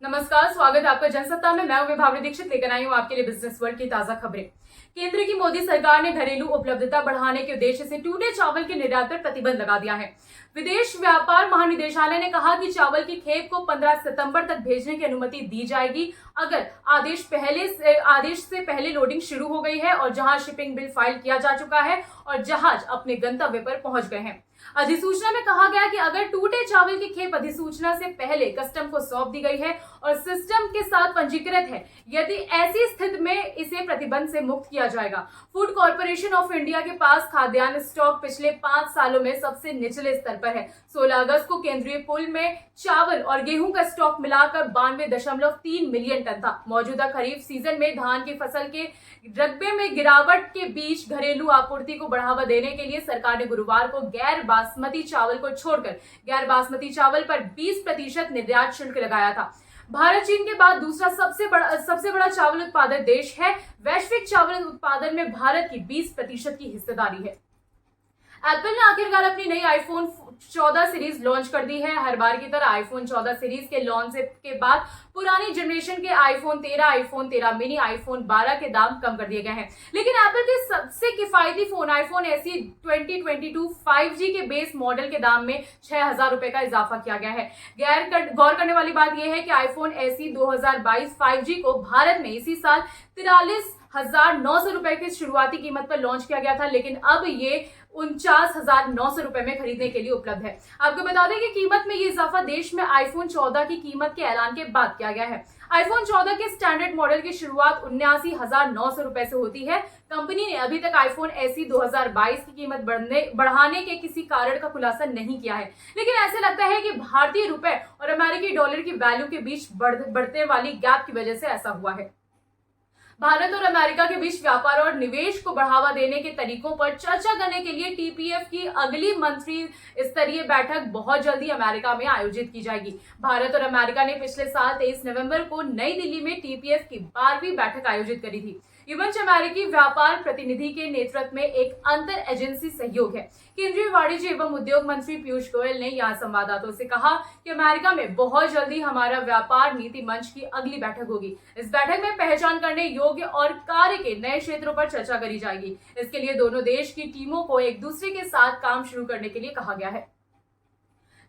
नमस्कार, स्वागत है आपका जनसत्ता में। मैं हूं विभावरी दीक्षित, लेकर आई हूं आपके लिए बिजनेस वर्ल्ड की ताजा खबरें। केंद्र की मोदी सरकार ने घरेलू उपलब्धता बढ़ाने के उद्देश्य से टूटे चावल के निर्यात पर प्रतिबंध लगा दिया है। विदेश व्यापार महानिदेशालय ने कहा कि चावल की खेप को 15 सितंबर तक भेजने की अनुमति दी जाएगी अगर आदेश से पहले लोडिंग शुरू हो गई है और जहां शिपिंग बिल फाइल किया जा चुका है और जहाज अपने गंतव्य पर पहुंच गए हैं। अधिसूचना में कहा गया कि अगर टूटे चावल की खेप अधिसूचना से पहले कस्टम को सौंप दी गई है और सिस्टम के साथ पंजीकृत है, यदि ऐसी स्थिति में इसे प्रतिबंध से मुक्त किया जाएगा। फूड कॉर्पोरेशन ऑफ इंडिया के पास खाद्यान्न स्टॉक पिछले 5 सालों में सबसे निचले स्तर पर है। 16 अगस्त को केंद्रीय पूल में चावल और गेहूं का स्टॉक मिलाकर 92.3 मिलियन टन था। मौजूदा खरीफ सीजन में धान की फसल के रकबे में गिरावट के बीच घरेलू आपूर्ति को बढ़ावा देने के लिए सरकार ने गुरुवार को गैर बासमती चावल को छोड़कर गैर बासमती चावल पर 20% निर्यात शुल्क लगाया था। भारत चीन के बाद दूसरा सबसे बड़ा चावल उत्पादक देश है। वैश्विक चावल उत्पादन में भारत की 20% की हिस्सेदारी है। एप्पल ने आखिरकार अपनी नई आईफोन 14 सीरीज लॉन्च कर दी है। हर बार की तरह आईफोन 14 सीरीज के लॉन्च के बाद पुरानी जनरेशन के आईफोन 13, आईफोन 13 मिनी, आईफोन 12 के दाम कम कर दिए गए हैं। लेकिन एप्पल के सबसे किफायती फोन आईफोन SE 2022 5G के बेस मॉडल के दाम में 6,000 रुपए का इजाफा किया गया है। गौर करने वाली बात यह है कि आईफोन SE 2022 5G को भारत में इसी साल 43,900 रुपए की शुरुआती कीमत पर लॉन्च किया गया था, लेकिन अब ये 49,900 रुपए में खरीदने के लिए उपलब्ध है। आपको बता दें कि कीमत में ये इजाफा देश में आईफोन 14 की कीमत के ऐलान के बाद किया गया है। आईफोन 14 के स्टैंडर्ड मॉडल की शुरुआत 79,900 रुपए से होती है। कंपनी ने अभी तक आईफोन SE 2022 की कीमत बढ़ाने के किसी कारण का खुलासा नहीं किया है, लेकिन ऐसे लगता है कि भारतीय रुपए और अमेरिकी डॉलर की वैल्यू के बीच बढ़ते वाली गैप की वजह से ऐसा हुआ है। भारत और अमेरिका के बीच व्यापार और निवेश को बढ़ावा देने के तरीकों पर चर्चा करने के लिए TPF की अगली मंत्री स्तरीय बैठक बहुत जल्दी अमेरिका में आयोजित की जाएगी। भारत और अमेरिका ने पिछले साल 23 नवंबर को नई दिल्ली में TPF की 12वीं बैठक आयोजित करी थी। ये मंच अमेरिकी व्यापार प्रतिनिधि के नेतृत्व में एक अंतर एजेंसी सहयोग है। केंद्रीय वाणिज्य एवं उद्योग मंत्री पीयूष गोयल ने यहाँ संवाददाताओं से कहा कि अमेरिका में बहुत जल्दी हमारा व्यापार नीति मंच की अगली बैठक होगी। इस बैठक में पहचान करने योग्य और कार्य के नए क्षेत्रों पर चर्चा करी जाएगी। इसके लिए दोनों देश की टीमों को एक दूसरे के साथ काम शुरू करने के लिए कहा गया है।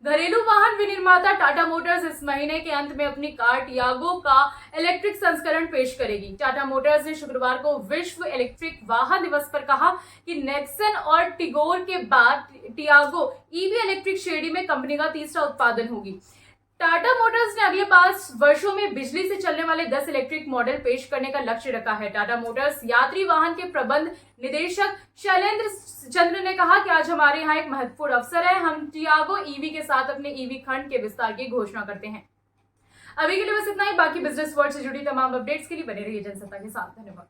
घरेलू वाहन विनिर्माता टाटा मोटर्स इस महीने के अंत में अपनी कार टियागो का इलेक्ट्रिक संस्करण पेश करेगी। टाटा मोटर्स ने शुक्रवार को विश्व इलेक्ट्रिक वाहन दिवस पर कहा कि नेक्सन और टिगोर के बाद टियागो EV इलेक्ट्रिक श्रेणी में कंपनी का तीसरा उत्पादन होगी। टाटा मोटर्स ने अगले 5 वर्षों में बिजली से चलने वाले 10 इलेक्ट्रिक मॉडल पेश करने का लक्ष्य रखा है। टाटा मोटर्स यात्री वाहन के प्रबंध निदेशक शैलेंद्र चंद्र ने कहा कि आज हमारे यहाँ एक महत्वपूर्ण अवसर है। हम टियागो EV के साथ अपने EV खंड के विस्तार की घोषणा करते हैं। अभी के लिए बस इतना ही। बाकी बिजनेस वर्ल्ड से जुड़ी तमाम अपडेट्स के लिए बने रहिए जनसत्ता के साथ। धन्यवाद।